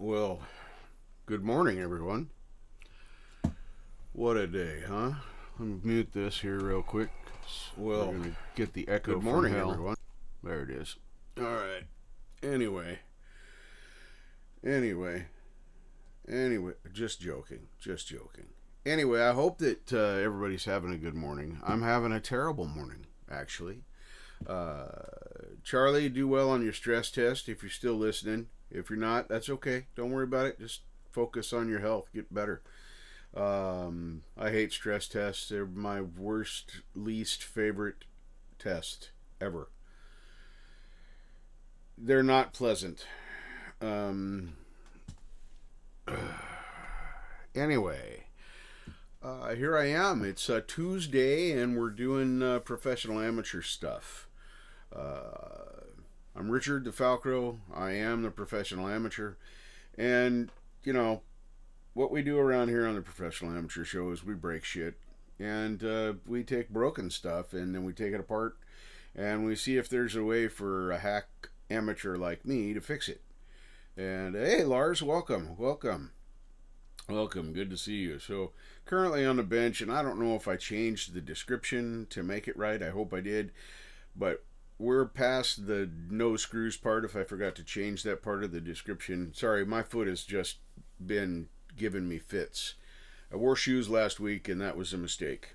Well, good morning, everyone. What a day, huh? Let me mute this here real quick. Well, we're going to get the echo Good morning, from hell. everyone. There it is. All right. Anyway, just joking. Anyway, I hope that everybody's having a good morning. I'm having a terrible morning, actually. Charlie, do well on your stress test if you're still listening. If you're not, that's okay. Don't worry about it. Just focus on your health. Get better. I hate stress tests. They're my least favorite test ever. They're not pleasant. Anyway, here I am. It's Tuesday, and we're doing professional amateur stuff. I'm Richard TheFalcro. I am the professional amateur. And, you know, what we do around here on the Professional Amateur Show is we break shit. And we take broken stuff and then we take it apart. And we see if there's a way for a hack amateur like me to fix it. And hey, Lars, welcome. Good to see you. So, currently on the bench, and I don't know if I changed the description to make it right. I hope I did. But we're past the no screws part if I forgot to change that part of the description. Sorry, my foot has just been giving me fits. I wore shoes last week, and that was a mistake.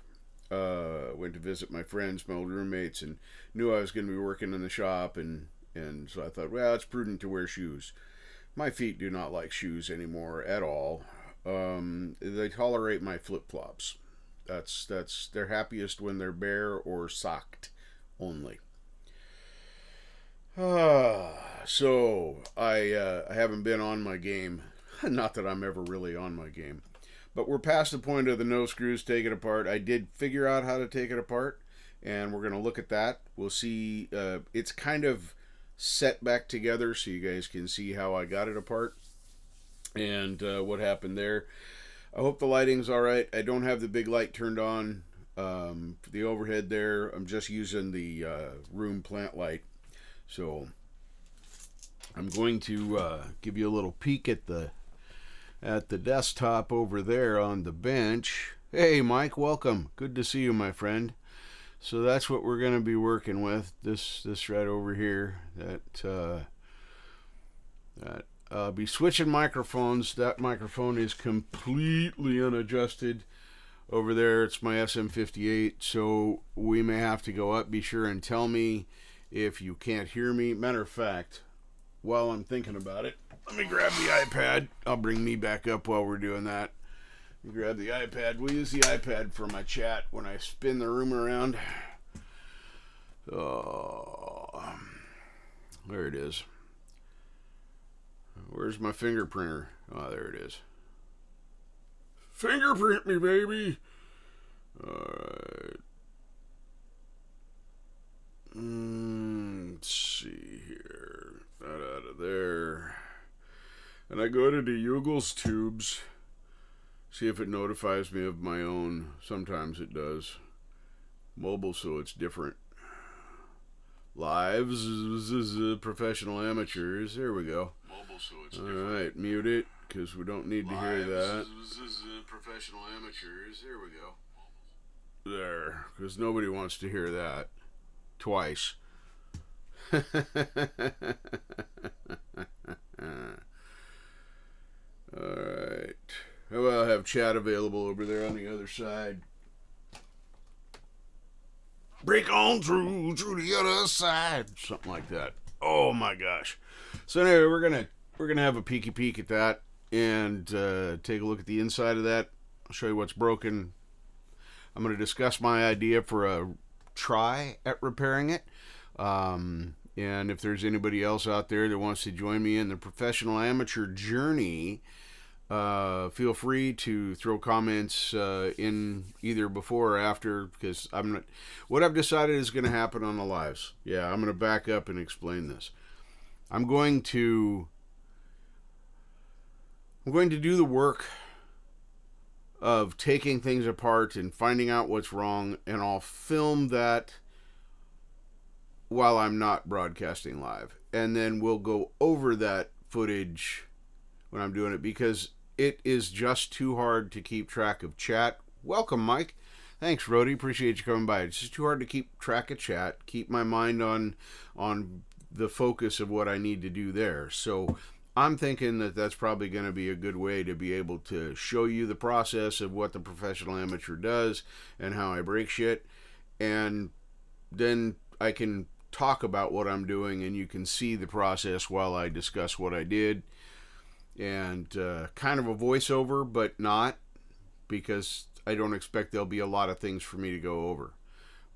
Went to visit my friends, my old roommates, and knew I was going to be working in the shop, and so I thought, well, it's prudent to wear shoes. My feet do not like shoes anymore at all. They tolerate my flip-flops. That's they're happiest when they're bare or socked only. So I haven't been on my game. Not that I'm ever really on my game. But we're past the point of the no screws, take it apart. I did figure out how to take it apart, and we're going to look at that. We'll see. It's kind of set back together so you guys can see how I got it apart and what happened there. I hope the lighting's all right. I don't have the big light turned on for the overhead there. I'm just using the room plant light. So I'm going to give you a little peek at the desktop over there on the bench. Hey, Mike, welcome. Good to see you, my friend. So that's what we're going to be working with. This right over here. I'll be switching microphones. That microphone is completely unadjusted. Over there, it's my SM58, so we may have to go up. Be sure and tell me if you can't hear me. Matter of fact, while I'm thinking about it, let me grab the iPad. I'll bring me back up while we're doing that. You grab the iPad. We'll use the iPad for my chat when I spin the room around. Oh, there it is. Where's my fingerprinter? Oh, there it is. Fingerprint me, baby! Alright. Let's see here. That out of there. And I go to the Ugel's tubes. See if it notifies me of my own. Sometimes it does. Mobile, so it's different. Lives, professional amateurs. There we go. Mobile, so it's all different. Right, mute it, because we don't need to hear that. Professional amateurs. There we go. There, because nobody wants to hear that. Twice. Alright. Well, I'll have chat available over there on the other side. Break on through to the other side. Something like that. Oh my gosh. So anyway, we're gonna have a peeky peek at that and take a look at the inside of that. I'll show you what's broken. I'm gonna discuss my idea for a try at repairing it. And if there's anybody else out there that wants to join me in the professional amateur journey, feel free to throw comments in either before or after, because what I've decided is going to happen on the lives. Yeah, I'm going to back up and explain this. I'm going to do the work of taking things apart and finding out what's wrong, and I'll film that while I'm not broadcasting live. And then we'll go over that footage when I'm doing it because it is just too hard to keep track of chat. Welcome, Mike. Thanks, Rody. Appreciate you coming by. It's just too hard to keep track of chat, keep my mind on the focus of what I need to do there. So I'm thinking that that's probably going to be a good way to be able to show you the process of what the professional amateur does and how I break shit. And then I can talk about what I'm doing and you can see the process while I discuss what I did. And kind of a voiceover, but not, because I don't expect there'll be a lot of things for me to go over.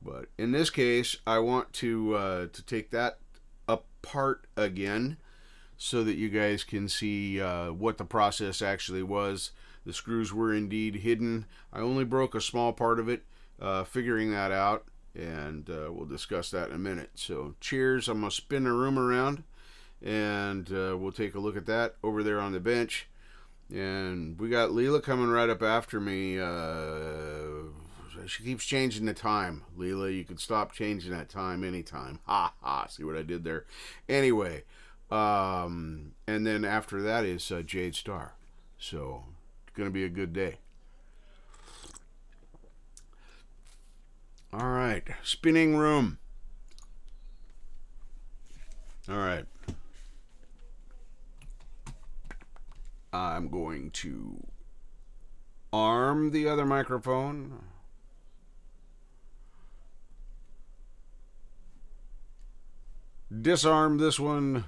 But in this case, I want to take that apart again so that you guys can see what the process actually was. The screws were indeed hidden. I only broke a small part of it, figuring that out, and we'll discuss that in a minute. So cheers. I'm going to spin the room around, and we'll take a look at that over there on the bench. And we got Leela coming right up after me. She keeps changing the time. Leela, you can stop changing that time anytime. Ha ha. See what I did there? Anyway, and then after that is Jade Star. So it's going to be a good day. All right. Spinning room. All right. I'm going to arm the other microphone. Disarm this one,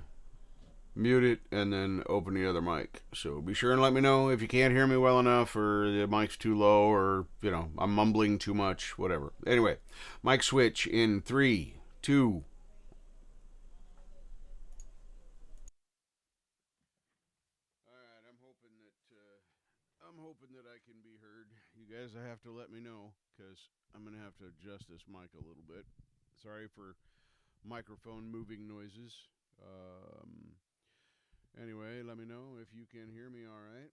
mute it, and then open the other mic. So be sure and let me know if you can't hear me well enough, or the mic's too low, or, I'm mumbling too much, whatever. Anyway, mic switch in 3, 2. Alright, I'm hoping that I can be heard. You guys, I have to let me know, because I'm going to have to adjust this mic a little bit. Sorry for microphone moving noises. Anyway, let me know if you can hear me all right.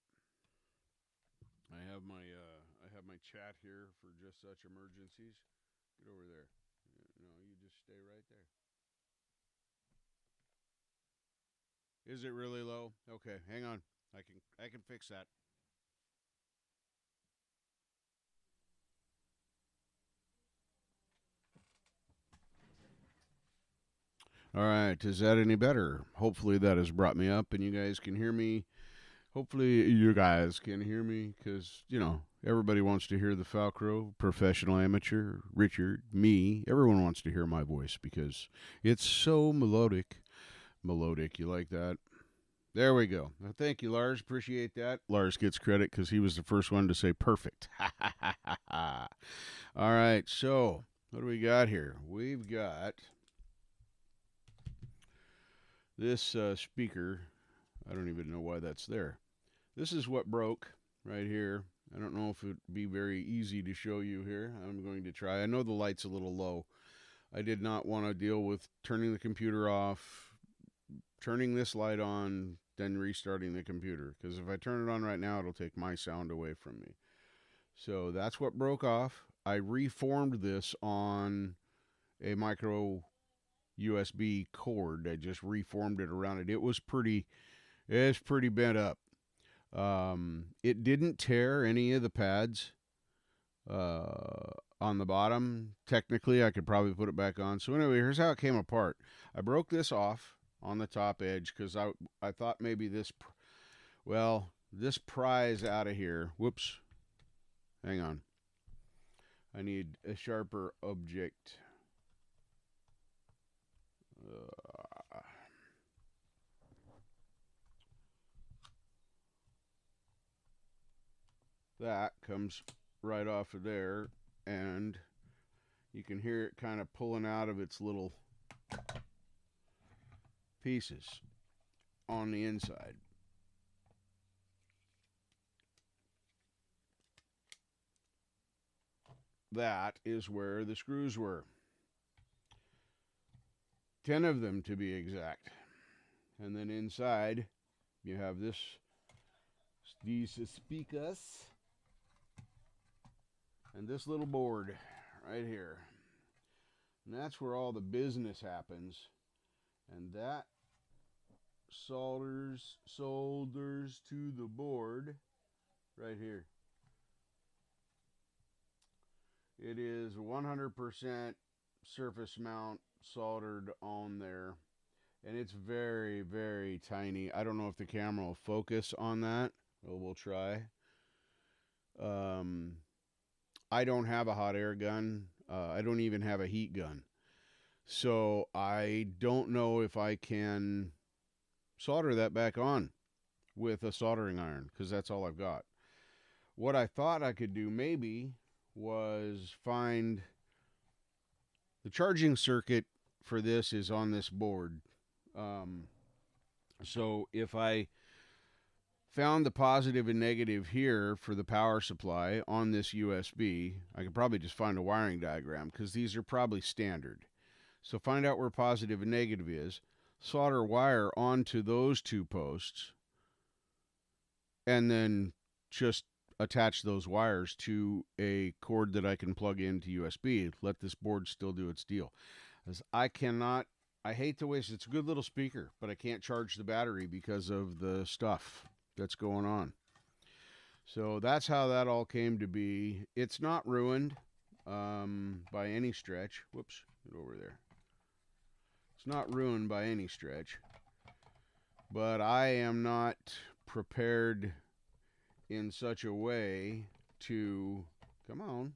I have my chat here for just such emergencies. Get over there. No, you just stay right there. Is it really low? Okay, hang on. I can fix that. All right, is that any better? Hopefully that has brought me up and you guys can hear me. Hopefully you guys can hear me, because, everybody wants to hear the Falcro, professional amateur, Richard, me. Everyone wants to hear my voice because it's so melodic. Melodic, you like that? There we go. Thank you, Lars. Appreciate that. Lars gets credit because he was the first one to say perfect. All right, so what do we got here? We've got this speaker. I don't even know why that's there. This is what broke right here. I don't know if it would be very easy to show you here. I'm going to try. I know the light's a little low. I did not want to deal with turning the computer off, turning this light on, then restarting the computer. Because if I turn it on right now, it'll take my sound away from me. So that's what broke off. I reformed this on a micro USB cord. I just reformed it around it. It's pretty bent up. It didn't tear any of the pads on the bottom. Technically, I could probably put it back on. So anyway, here's how it came apart. I broke this off on the top edge because I thought maybe this pries out of here. Whoops. Hang on. I need a sharper object. That comes right off of there, and you can hear it kind of pulling out of its little pieces on the inside. That is where the screws were. 10 of them to be exact. And then inside, you have these speakers, and this little board right here. And that's where all the business happens. And that solders to the board right here. It is 100% surface mount soldered on there, and it's very, very tiny. I don't know if the camera will focus on that. Well, we'll try. I don't have a hot air gun. I don't even have a heat gun. So I don't know if I can solder that back on with a soldering iron, because that's all I've got. What I thought I could do maybe was find the charging circuit for this is on this board. So if I found the positive and negative here for the power supply on this USB, I could probably just find a wiring diagram, because these are probably standard. So find out where positive and negative is, solder wire onto those two posts, and then just attach those wires to a cord that I can plug into USB. Let this board still do its deal. As I hate to waste, it's a good little speaker, but I can't charge the battery because of the stuff that's going on. So that's how that all came to be. It's not ruined by any stretch. Whoops, get over there. It's not ruined by any stretch, but I am not prepared in such a way to, come on,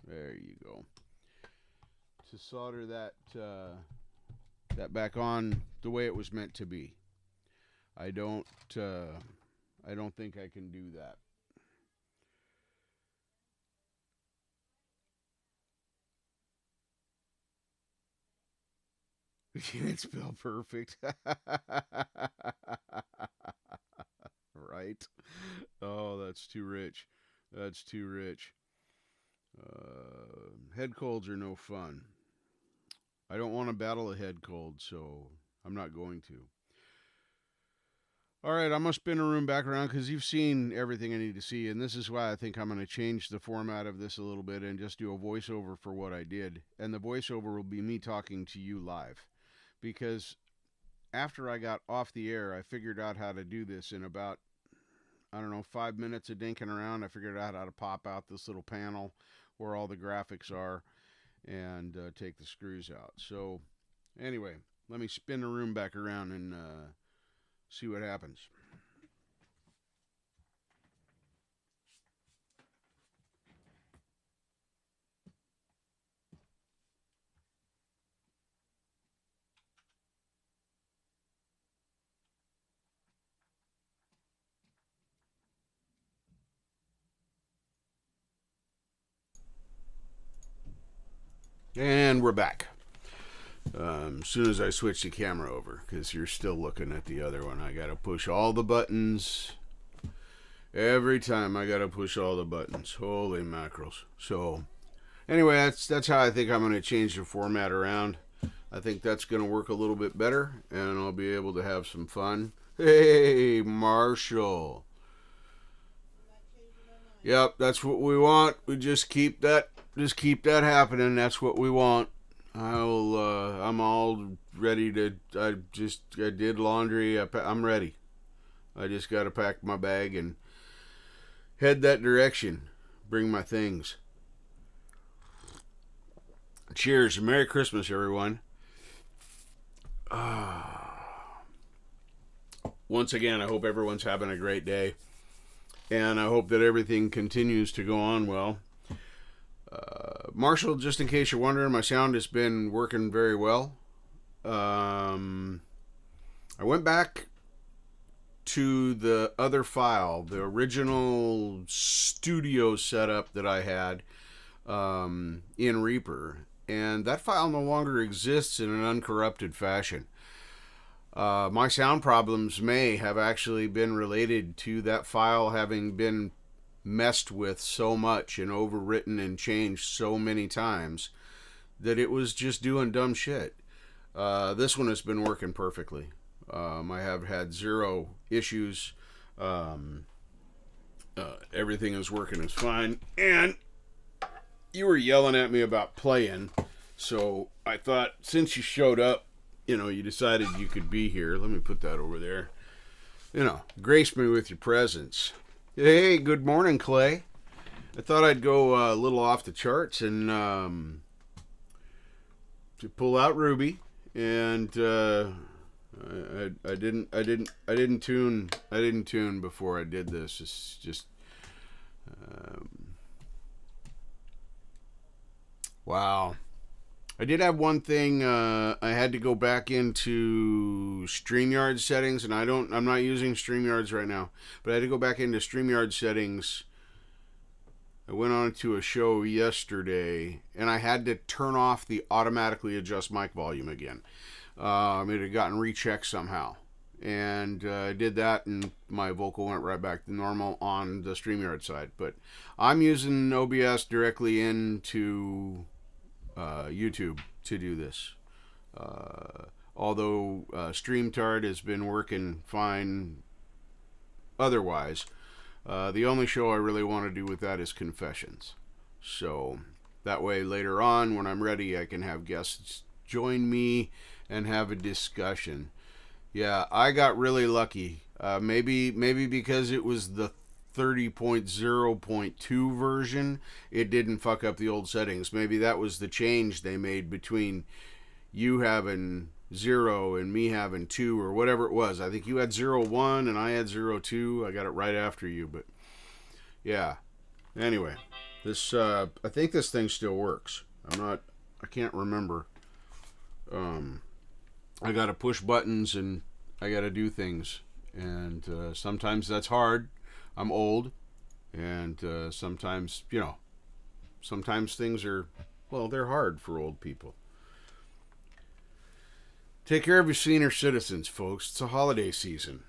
there you go, to solder that back on the way it was meant to be. I don't think I can do that. It's spelled perfect. Right? Oh, that's too rich. That's too rich. Head colds are no fun. I don't want to battle a head cold, so I'm not going to. All right, I'm going to spin a room back around because you've seen everything I need to see, and this is why I think I'm going to change the format of this a little bit and just do a voiceover for what I did. And the voiceover will be me talking to you live, because after I got off the air, I figured out how to do this in about, 5 minutes of dinking around. I figured out how to pop out this little panel where all the graphics are and take the screws out. So anyway, let me spin the room back around and see what happens. And we're back. As soon as I switch the camera over, because you're still looking at the other one, I got to push all the buttons. Every time I got to push all the buttons. Holy mackerels. So anyway, that's how I think I'm going to change the format around. I think that's going to work a little bit better, and I'll be able to have some fun. Hey, Marshall. Yep, that's what we want. We just keep that happening. That's what we want. I'm all ready to. I did laundry. I'm ready. I just got to pack my bag and head that direction. Bring my things. Cheers. Merry Christmas, everyone. Once again, I hope everyone's having a great day. And I hope that everything continues to go on well. Marshall, just in case you're wondering, my sound has been working very well. I went back to the other file, the original studio setup that I had in Reaper, and that file no longer exists in an uncorrupted fashion. My sound problems may have actually been related to that file having been messed with so much and overwritten and changed so many times that it was just doing dumb shit. This one has been working perfectly. I have had zero issues. Everything is working as fine. And you were yelling at me about playing, so I thought since you showed up you decided you could be here. Let me put that over there. Grace me with your presence. Hey, good morning, Clay. I thought I'd go a little off the charts and to pull out Ruby, and I didn't tune before I did this. It's just wow. I did have one thing. I had to go back into StreamYard settings, and I'm not using StreamYards right now, but I had to go back into StreamYard settings. I went on to a show yesterday, and I had to turn off the automatically adjust mic volume again. It had gotten rechecked somehow, and I did that, and my vocal went right back to normal on the StreamYard side. But I'm using OBS directly into YouTube to do this. Although StreamYard has been working fine otherwise, the only show I really want to do with that is Confessions. So that way later on when I'm ready I can have guests join me and have a discussion. Yeah, I got really lucky. Maybe because it was the 30.0.2 version, it didn't fuck up the old settings. Maybe that was the change they made between you having 0 and me having 2 or whatever it was. I think you had 0.1 and I had 0.2. I got it right after you, but yeah. Anyway, this I think this thing still works. I can't remember. I got to push buttons and I got to do things, and sometimes that's hard. I'm old, and sometimes things are, they're hard for old people. Take care of your senior citizens, folks. It's a holiday season.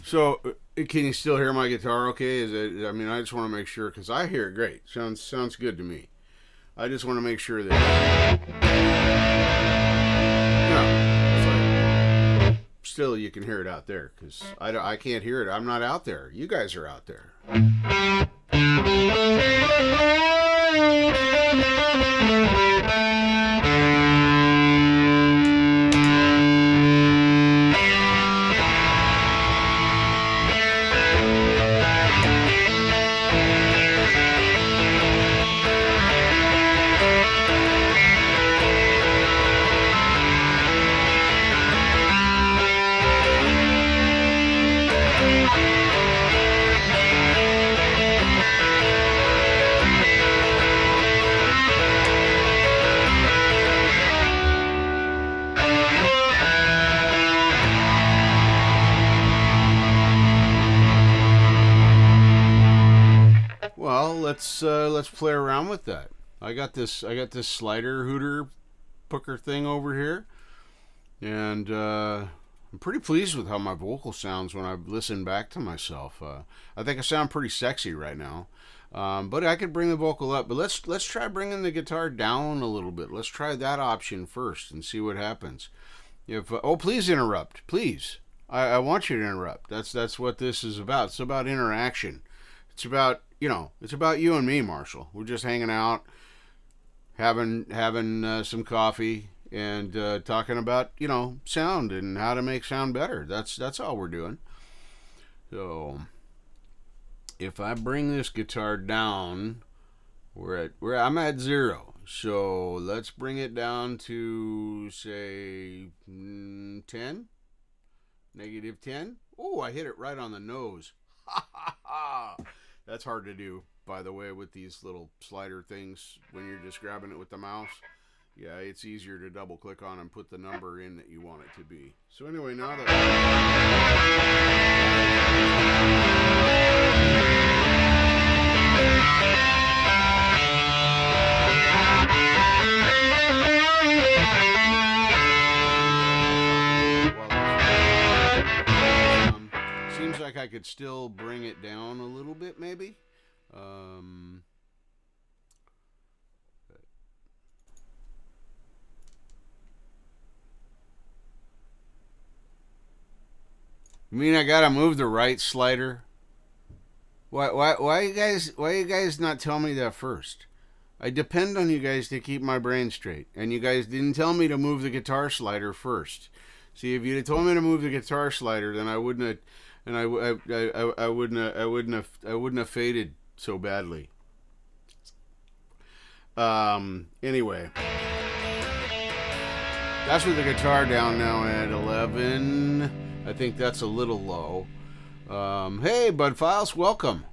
So, can you still hear my guitar okay? I just want to make sure, because I hear it great. Sounds good to me. I just want to make sure that, still you can hear it out there, because I can't hear it. I'm not out there. You guys are out there. Let's play around with that. I got this slider hooter pooker thing over here, and I'm pretty pleased with how my vocal sounds when I listen back to myself. I think I sound pretty sexy right now, but I could bring the vocal up. But let's try bringing the guitar down a little bit. Let's try that option first and see what happens. Please interrupt, please. I want you to interrupt. That's what this is about. It's about interaction. It's about you and me, Marshall. We're just hanging out, having some coffee, and talking about sound and how to make sound better. That's all we're doing. So if I bring this guitar down, I'm at 0. So let's bring it down to say 10, -10. Oh, I hit it right on the nose. Ha ha ha! That's hard to do, by the way, with these little slider things when you're just grabbing it with the mouse. Yeah, it's easier to double click on and put the number in that you want it to be. So anyway, now that could still bring it down a little bit, maybe. You mean I gotta move the right slider? Why you guys not tell me that first? I depend on you guys to keep my brain straight, and you guys didn't tell me to move the guitar slider first. See, if you'd have told me to move the guitar slider, then I wouldn't have, and I wouldn't have faded so badly. Anyway, that's with the guitar down now at 11. I think that's a little low. Hey, Bud Files, welcome.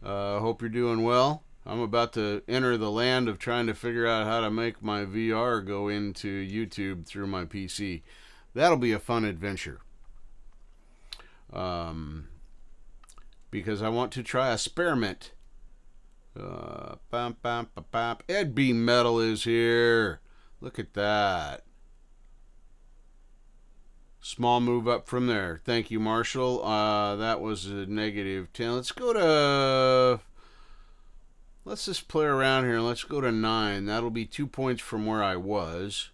Hope you're doing well. I'm about to enter the land of trying to figure out how to make my VR go into YouTube through my PC. That'll be a fun adventure. Because I want to try experiment. Ed B Metal is here. Look at that. Small move up from there. Thank you, Marshall. That was a negative 10. Let's just play around here. Let's go to 9. That'll be 2 points from where I was.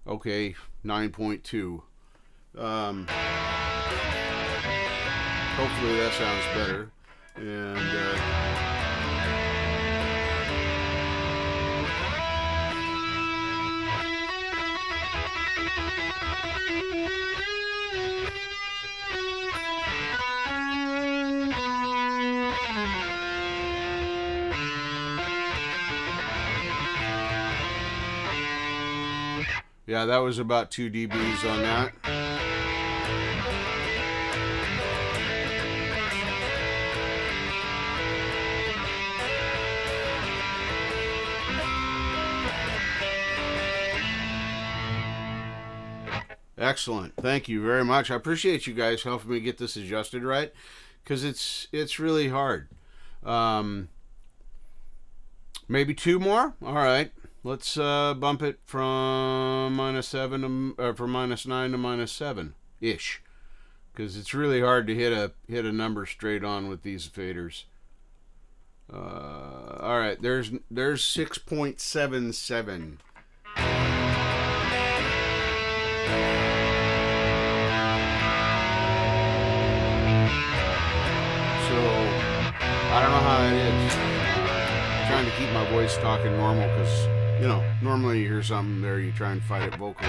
Okay, 9.2. Hopefully that sounds better. And yeah, that was about 2 dBs on that. Excellent. Thank you very much. I appreciate you guys helping me get this adjusted right, because it's really hard. Maybe 2 more? All right. Let's bump it from -7 to, from -9 to -7 ish, because it's really hard to hit a number straight on with these faders. All right, there's 6.77. So I don't know how that is. Trying to keep my voice talking normal, because normally you hear something there, you try and fight it vocally.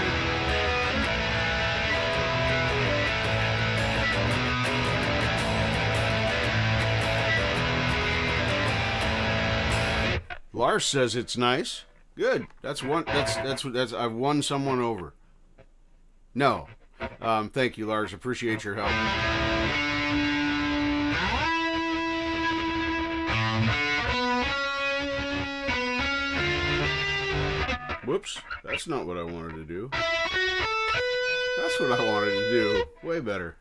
Lars says it's nice. Good. That's I've won someone over. No. Thank you, Lars. Appreciate your help. Whoops, that's not what I wanted to do. That's what I wanted to do. Way better.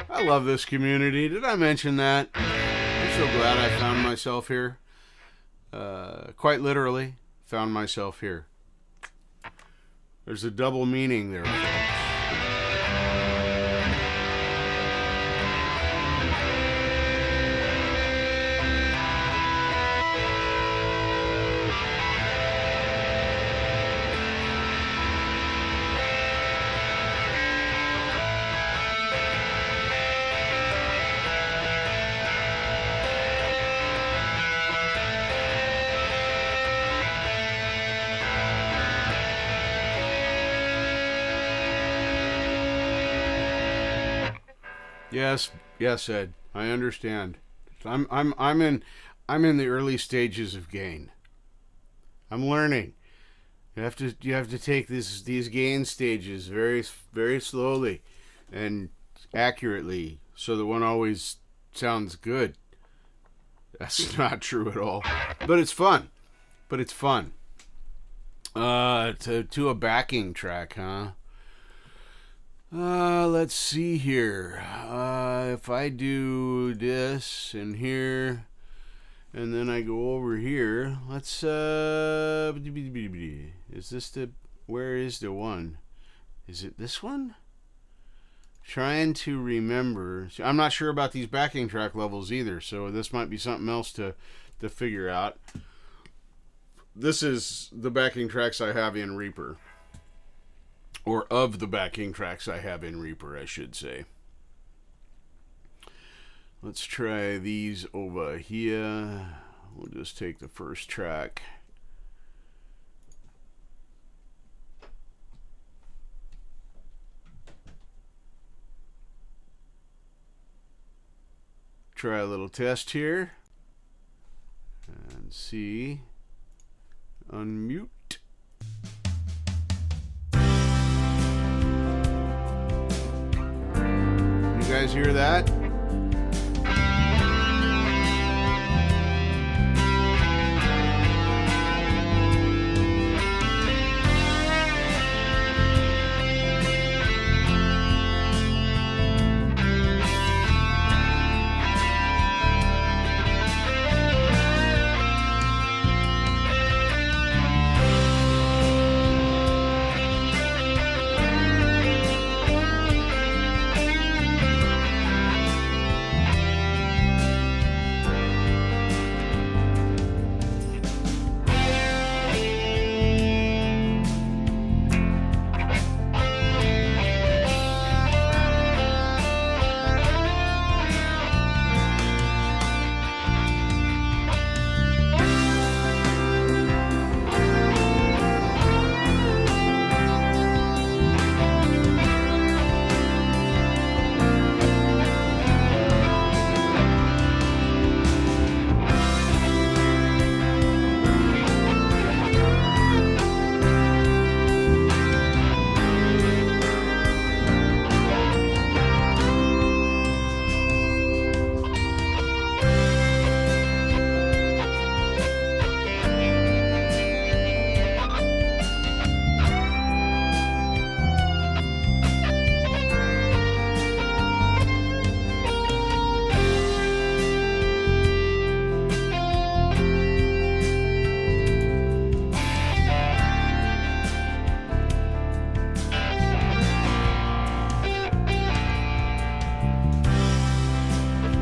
I love this community. Did I mention that? I'm so glad I found myself here. Quite literally, found myself here. There's a double meaning there, folks. Yes, Ed. I understand. I'm in the early stages of gain. I'm learning. You have to take these gain stages very, very slowly and accurately, so that one always sounds good. That's not true at all. But it's fun. To a backing track, huh? Let's see here. If I do this and here, and then I go over here, let's, is this the, where is the one? Is it this one? Trying to remember. I'm not sure about these backing track levels either, so this might be something else to figure out. This is the backing tracks I have in Reaper. Or of the backing tracks I have in Reaper, I should say. Let's try these over here. We'll just take the first track. Try a little test here. And see. Unmute. You guys hear that?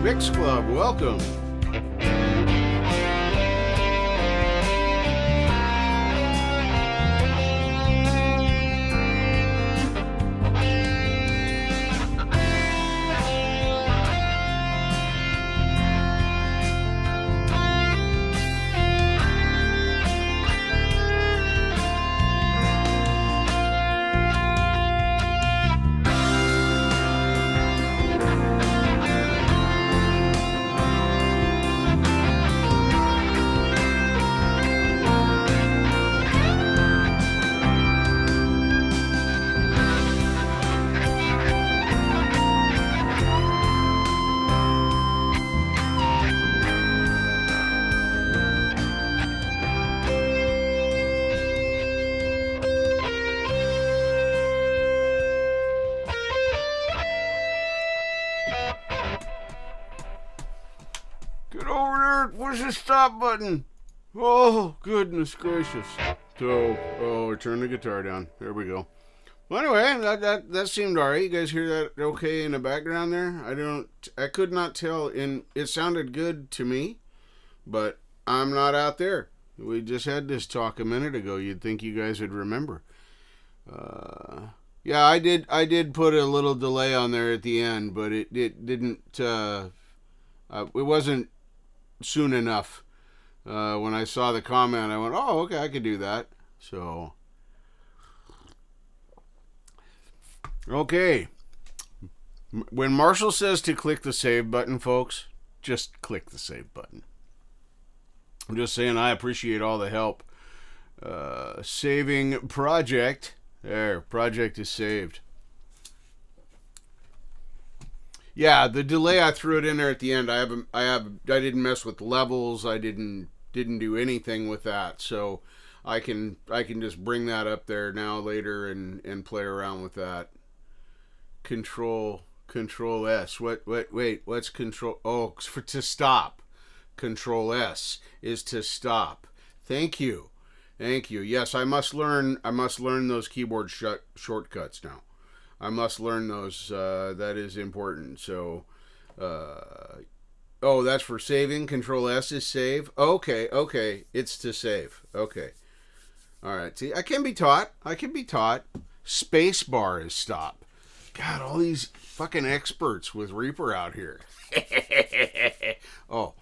Mix Club, welcome. Get over there. Where's the stop button? Oh, goodness gracious. So, turn the guitar down. There we go. Well, anyway, that seemed alright. You guys hear that okay in the background there? I could not tell. It sounded good to me, but I'm not out there. We just had this talk a minute ago. You'd think you guys would remember. Yeah, I did put a little delay on there at the end, but it didn't. It wasn't soon enough. When I saw the comment, I went, "Oh, okay, I could do that." So, okay. When Marshall says to click the save button, folks, just click the save button. I'm just saying I appreciate all the help. Saving project. There, project is saved. Yeah, the delay, I threw it in there at the end. I didn't mess with levels. I didn't do anything with that. So I can just bring that up there now later and play around with that. Control S. Wait, what's control? Oh, to stop. Control S is to stop. Thank you. Yes, I must learn those keyboard shortcuts now. I must learn those. That is important. So, oh, that's for saving. Control S is save. Okay. It's to save. Okay. All right. See, I can be taught. Space bar is stop. God, all these fucking experts with Reaper out here. Oh.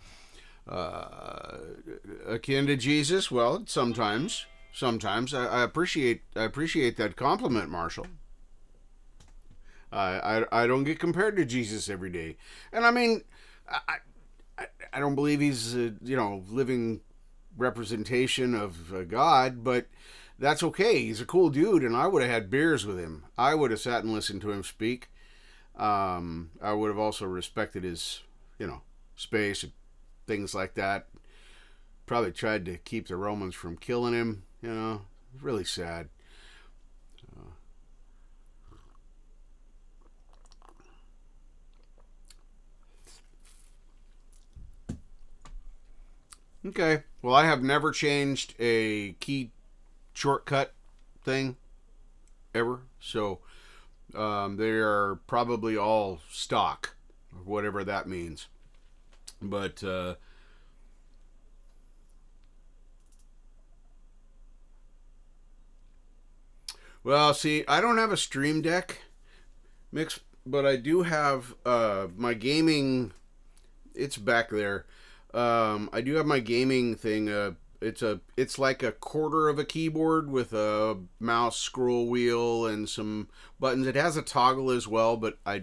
Akin to Jesus? Well, sometimes. I appreciate that compliment, Marshall. I don't get compared to Jesus every day, and I mean, I don't believe he's a living representation of God, but that's okay. He's a cool dude, and I would have had beers with him. I would have sat and listened to him speak. I would have also respected his space and things like that. Probably tried to keep the Romans from killing him. Really sad. Okay. Well, I have never changed a key shortcut thing ever, so they are probably all stock, whatever that means. But well, see, I don't have a Stream Deck mix, but I do have my gaming. It's back there. I do have my gaming thing. It's like a quarter of a keyboard with a mouse scroll wheel and some buttons. It has a toggle as well, but I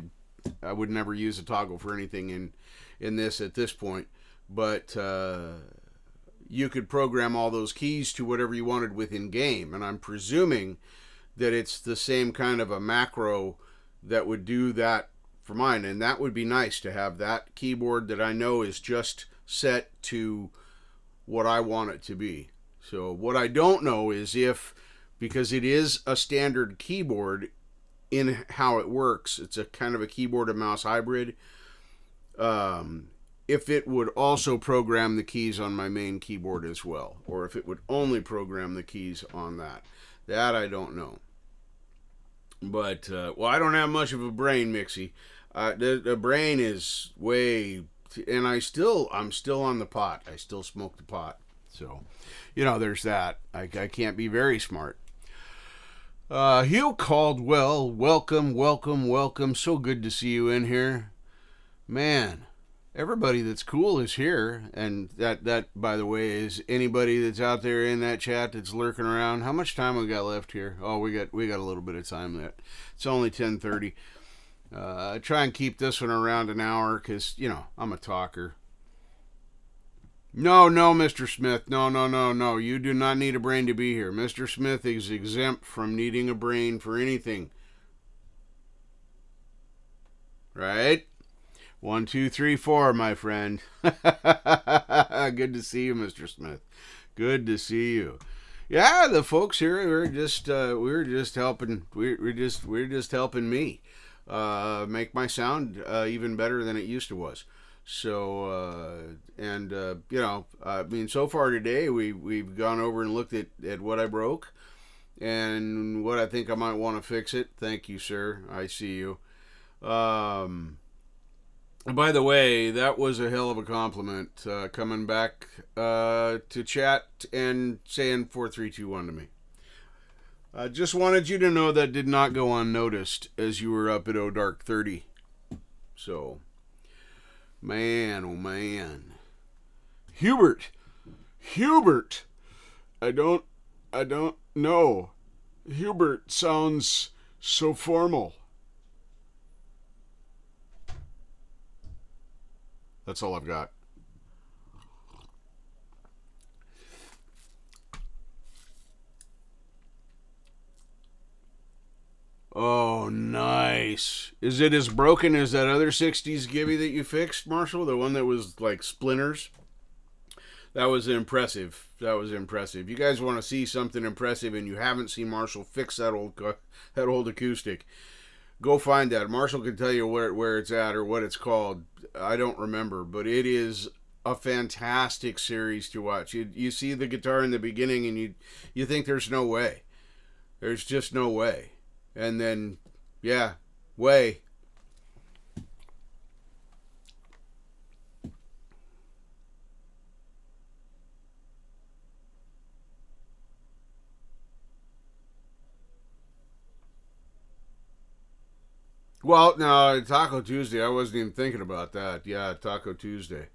would never use a toggle for anything in this at this point. But you could program all those keys to whatever you wanted within game, and I'm presuming that it's the same kind of a macro that would do that for mine, and that would be nice to have that keyboard that I know is just set to what I want it to be. So what I don't know is if, because it is a standard keyboard in how it works, it's a kind of a keyboard and mouse hybrid, if it would also program the keys on my main keyboard as well, or if it would only program the keys on that. That I don't know. But, well, I don't have much of a brain, Mixie. The brain is way, and I'm still on the pot. I still smoke the pot. So, there's that. I can't be very smart. Hugh Caldwell, welcome. So good to see you in here. Man, everybody that's cool is here. And that, by the way, is anybody that's out there in that chat that's lurking around. How much time we got left here? Oh, we got a little bit of time left. It's only 10:30. I try and keep this one around an hour because, I'm a talker. No, Mr. Smith. No. You do not need a brain to be here. Mr. Smith is exempt from needing a brain for anything. Right? 1, 2, 3, 4, my friend. Good to see you, Mr. Smith. Good to see you. Yeah, the folks here we're just helping. We're just helping me make my sound even better than it used to was. So I mean, so far today we've gone over and looked at what I broke and what I think I might want to fix it. Thank you, sir. I see you. By the way, that was a hell of a compliment coming back to chat and saying 4, 3, 2, 1 to me. I just wanted you to know that did not go unnoticed as you were up at Dark 30. So, man, oh man. Hubert! I don't know. Hubert sounds so formal. That's all I've got. Oh, nice. Is it as broken as that other 60s Gibby that you fixed, Marshall? The one that was like splinters? That was impressive. That was impressive. You guys want to see something impressive and you haven't seen Marshall fix that old acoustic, go find that. Marshall can tell you where it's at or what it's called. I don't remember, but it is a fantastic series to watch. You see the guitar in the beginning and you think there's no way. There's just no way. And then, yeah, way. Well, no, Taco Tuesday. I wasn't even thinking about that. Yeah, Taco Tuesday.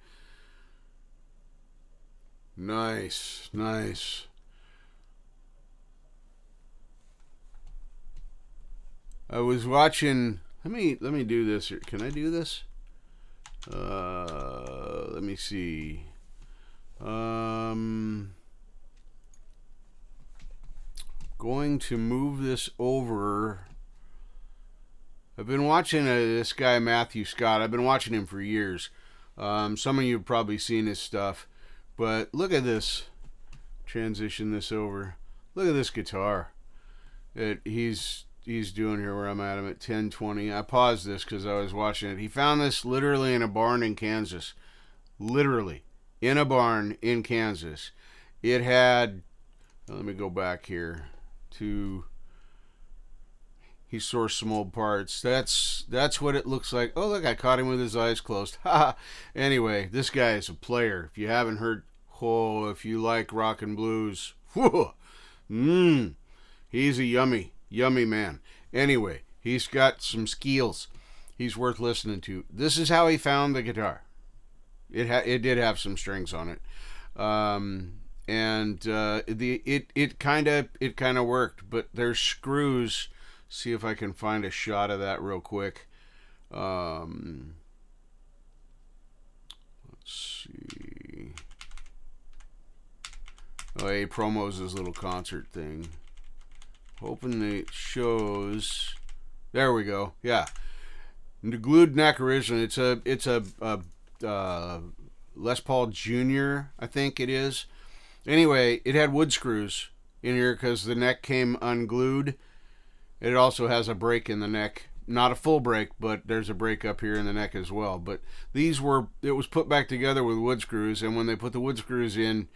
Nice, nice. I was watching. Let me do this. Can I do this? Let me see. Going to move this over. I've been watching this guy Matthew Scott. I've been watching him for years. Some of you have probably seen his stuff, but look at this. Transition this over. Look at this guitar that he's doing here where I'm at. I'm at 10:20. I paused this because I was watching it. He found this literally in a barn in Kansas. Literally in a barn in Kansas. It had. Let me go back here to. He sourced some old parts. That's what it looks like. Oh, look, I caught him with his eyes closed. Anyway, this guy is a player. If you haven't heard, if you like rock and blues, he's a yummy man. Anyway, he's got some skills. He's worth listening to. This is how he found the guitar. It did have some strings on it, it kind of worked. But there's screws. See if I can find a shot of that real quick. Let's see. Oh, he promos his little concert thing. Hoping it shows. There we go. Yeah, the glued neck originally. It's a Les Paul Jr. I think it is. Anyway, it had wood screws in here because the neck came unglued. It also has a break in the neck. Not a full break, but there's a break up here in the neck as well. But it was put back together with wood screws, and when they put the wood screws in,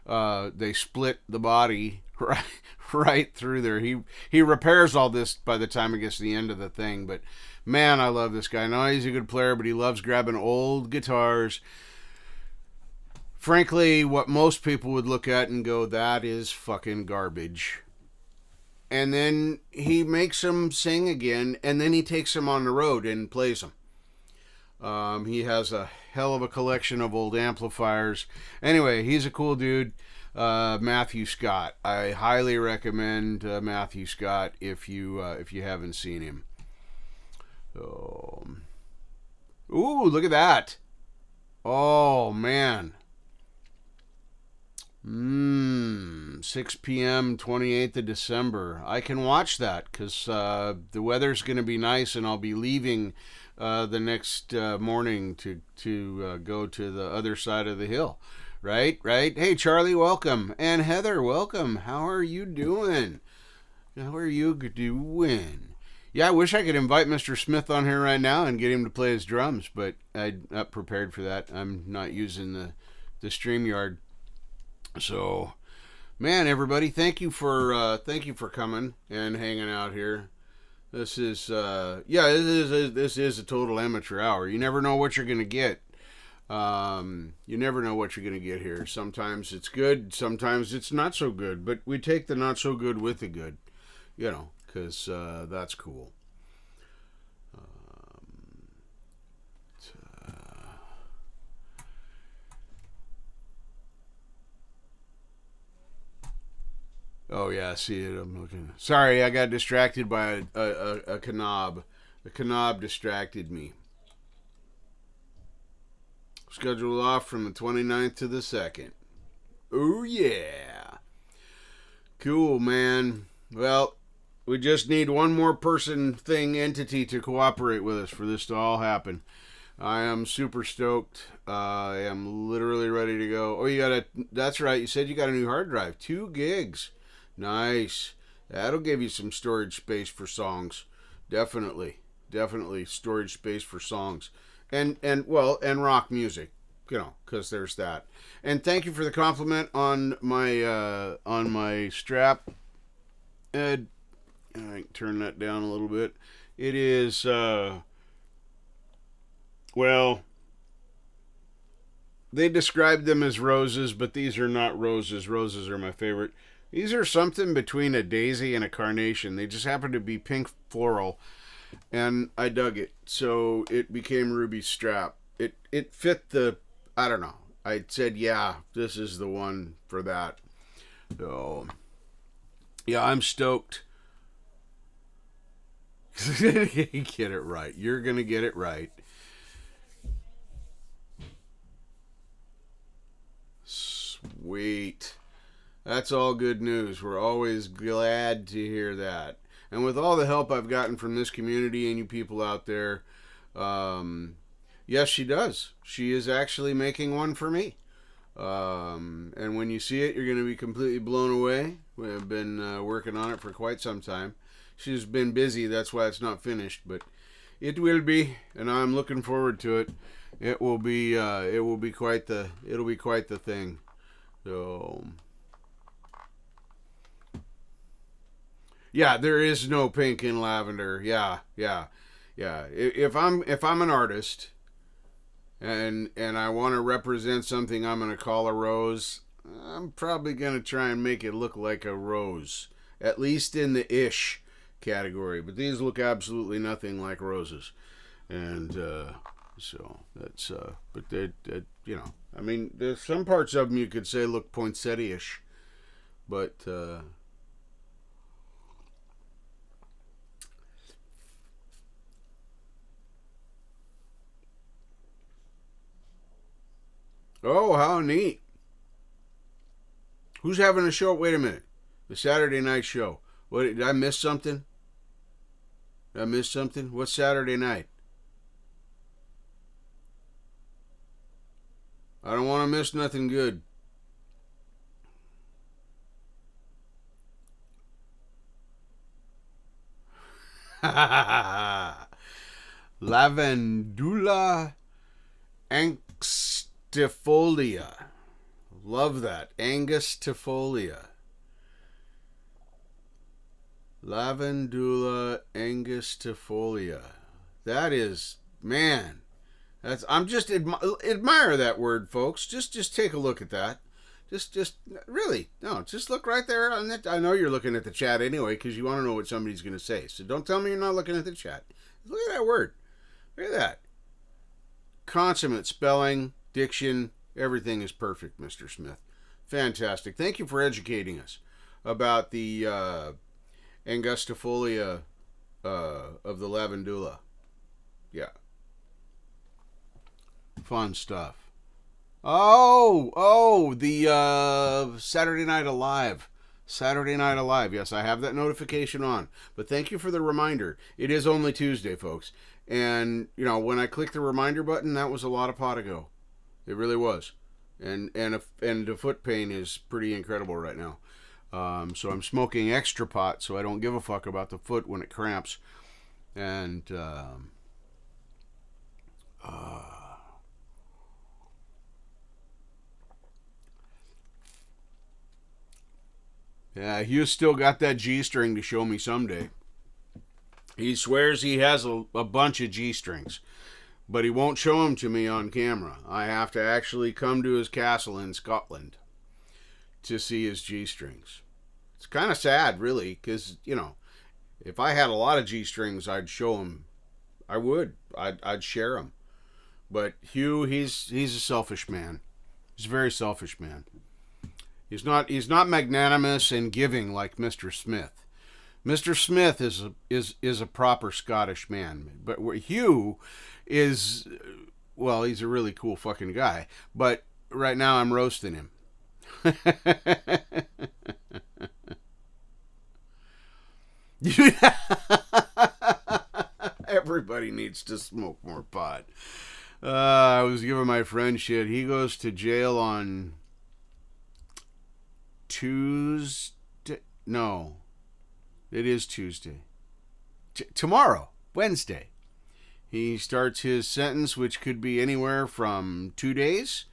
they split the body right through there. He repairs all this by the time it gets to the end of the thing. But man, I love this guy. Now he's a good player, but he loves grabbing old guitars. Frankly, what most people would look at and go, that is fucking garbage. And then he makes them sing again, and then he takes them on the road and plays them. He has a hell of a collection of old amplifiers. Anyway, he's a cool dude. Matthew Scott. I highly recommend Matthew Scott if you haven't seen him. Ooh, look at that. Oh, man. 6 p.m. 28th of December. I can watch that because the weather's going to be nice, and I'll be leaving the next morning to go to the other side of the hill. Right? Hey, Charlie, welcome. And Heather, welcome. How are you doing? Yeah, I wish I could invite Mr. Smith on here right now and get him to play his drums, but I'm not prepared for that. I'm not using the StreamYard. So, man, everybody, thank you for coming and hanging out here. This is this is a total amateur hour. You never know what you're gonna get. You never know what you're gonna get here. Sometimes it's good, sometimes it's not so good. But we take the not so good with the good, because that's cool. Oh yeah, I see it. I'm looking. Sorry, I got distracted by a knob. The knob distracted me. Scheduled off from the 29th to the 2nd. Oh yeah. Cool, man. Well, we just need one more person, thing, entity to cooperate with us for this to all happen. I am super stoked. I am literally ready to go. Oh, that's right. You said you got a new hard drive. 2 gigs. Nice. That'll give you some storage space for songs. Definitely. Definitely storage space for songs. And rock music. Because there's that. And thank you for the compliment on my strap. Ed, I can turn that down a little bit. It is, well, they described them as roses, but these are not roses. Roses are my favorite. These are something between a daisy and a carnation. They just happen to be pink floral, and I dug it. So it became Ruby's strap. It fit the, I don't know. I said, yeah, this is the one for that. So, yeah, I'm stoked. Get it right. You're going to get it right. Sweet. That's all good news. We're always glad to hear that. And with all the help I've gotten from this community and you people out there, yes, she does. She is actually making one for me. And when you see it, you're going to be completely blown away. We've been working on it for quite some time. She's been busy, that's why it's not finished, but it will be, and I'm looking forward to it. It'll be quite the thing. So, yeah, there is no pink in lavender. Yeah. If I'm an artist and I want to represent something I'm going to call a rose, I'm probably going to try and make it look like a rose, at least in the ish category. But these look absolutely nothing like roses, and so that's but they I mean, there's some parts of them you could say look poinsettia-ish, but oh, how neat. Who's having a show? Wait a minute. The Saturday night show. What, did I miss something? Did I miss something? What's Saturday night? I don't want to miss nothing good. Lavandula angustifolia. Love that. Angustifolia. Lavandula angustifolia. That is, man. I'm just admire that word, folks. Just take a look at that. Just really, no, just look right there on that. I know you're looking at the chat anyway because you want to know what somebody's going to say. So don't tell me you're not looking at the chat. Look at that word. Look at that. Consummate spelling, diction, everything is perfect, Mr. Smith. Fantastic. Thank you for educating us about the angustifolia of the lavandula. Yeah. Fun stuff. The Saturday Night Alive. Saturday Night Alive. Yes, I have that notification on. But thank you for the reminder. It is only Tuesday, folks. And, when I clicked the reminder button, that was a lot of pot ago. It really was. And the foot pain is pretty incredible right now. So I'm smoking extra pot so I don't give a fuck about the foot when it cramps. And, yeah, Hugh still got that G-string to show me someday. He swears he has a bunch of G-strings, but he won't show them to me on camera. I have to actually come to his castle in Scotland to see his G-strings. It's kind of sad, really, because, if I had a lot of G-strings, I'd show him. I would. I'd share them. But Hugh, he's a selfish man. He's a very selfish man. He's not magnanimous and giving like Mr. Smith. Mr. Smith is a proper Scottish man, but Hugh is, well, he's a really cool fucking guy. But right now I'm roasting him. Everybody needs to smoke more pot. I was giving my friend shit. He goes to jail on Tuesday. No, it is Tuesday. Tomorrow, Wednesday. He starts his sentence, which could be anywhere from 2 days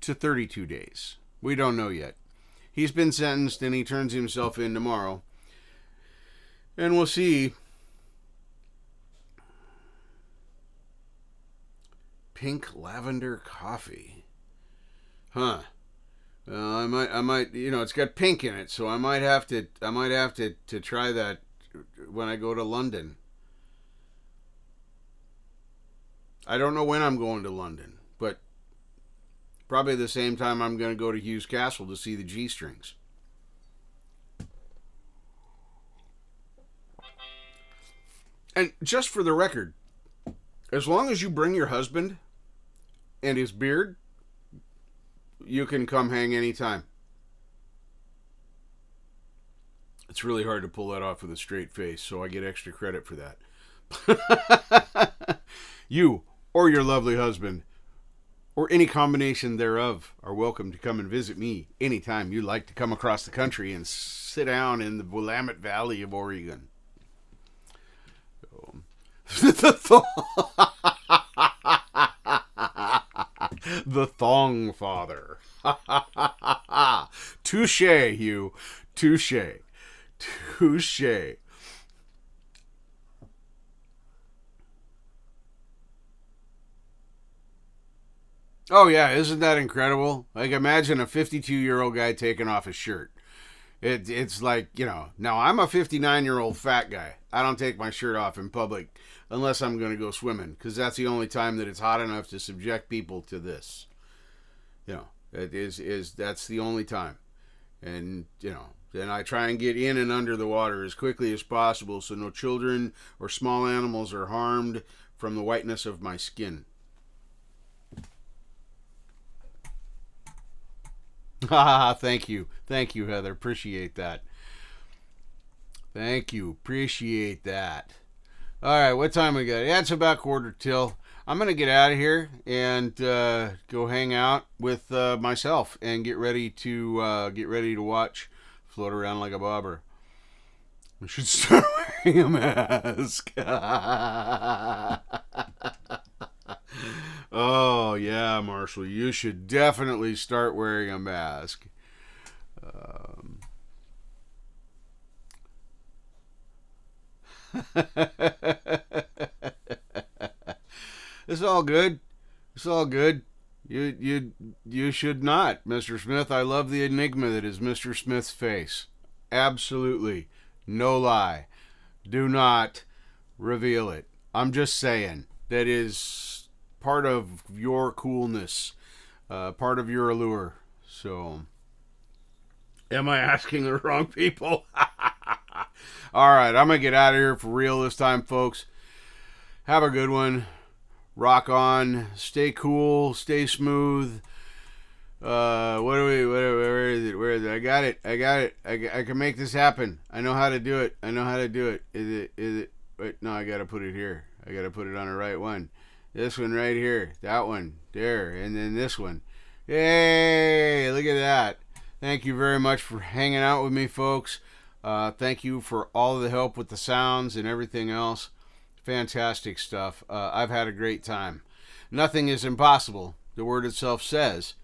to 32 days. We don't know yet. He's been sentenced and he turns himself in tomorrow. And we'll see. Pink lavender coffee. Huh. I might, it's got pink in it, so I might have to try that when I go to London. I don't know when I'm going to London, but probably the same time I'm going to go to Hughes Castle to see the G-strings. And just for the record, as long as you bring your husband and his beard, you can come hang anytime. It's really hard to pull that off with a straight face, so I get extra credit for that. You or your lovely husband, or any combination thereof, are welcome to come and visit me anytime you'd like to come across the country and sit down in the Willamette Valley of Oregon. The Thong Father. Touche, Hugh. Touche. Touche. Oh, yeah, isn't that incredible? Like, imagine a 52-year-old guy taking off his shirt. It's like, now I'm a 59-year-old fat guy. I don't take my shirt off in public unless I'm going to go swimming, because that's the only time that it's hot enough to subject people to this. That's the only time. And, then I try and get in and under the water as quickly as possible so no children or small animals are harmed from the whiteness of my skin. Thank you, Heather. Appreciate that. Thank you. Appreciate that. All right, what time we got? Yeah, it's about 1:45. I'm gonna get out of here and go hang out with myself and get ready to watch Float Around Like a Bobber. I should start wearing a mask. Oh, yeah, Marshall. You should definitely start wearing a mask. It's all good. It's all good. You should not, Mr. Smith. I love the enigma that is Mr. Smith's face. Absolutely. No lie. Do not reveal it. I'm just saying. That is part of your coolness. Part of your allure. So, am I asking the wrong people? Alright, I'm going to get out of here for real this time, folks. Have a good one. Rock on. Stay cool. Stay smooth. Where is it? I got it. I can make this happen. I know how to do it. Is it? Wait, no, I got to put it here. I got to put it on the right one. This one right here. That one. There. And then this one. Yay! Look at that. Thank you very much for hanging out with me, folks. Thank you for all of the help with the sounds and everything else. Fantastic stuff. I've had a great time. Nothing is impossible, the word itself says.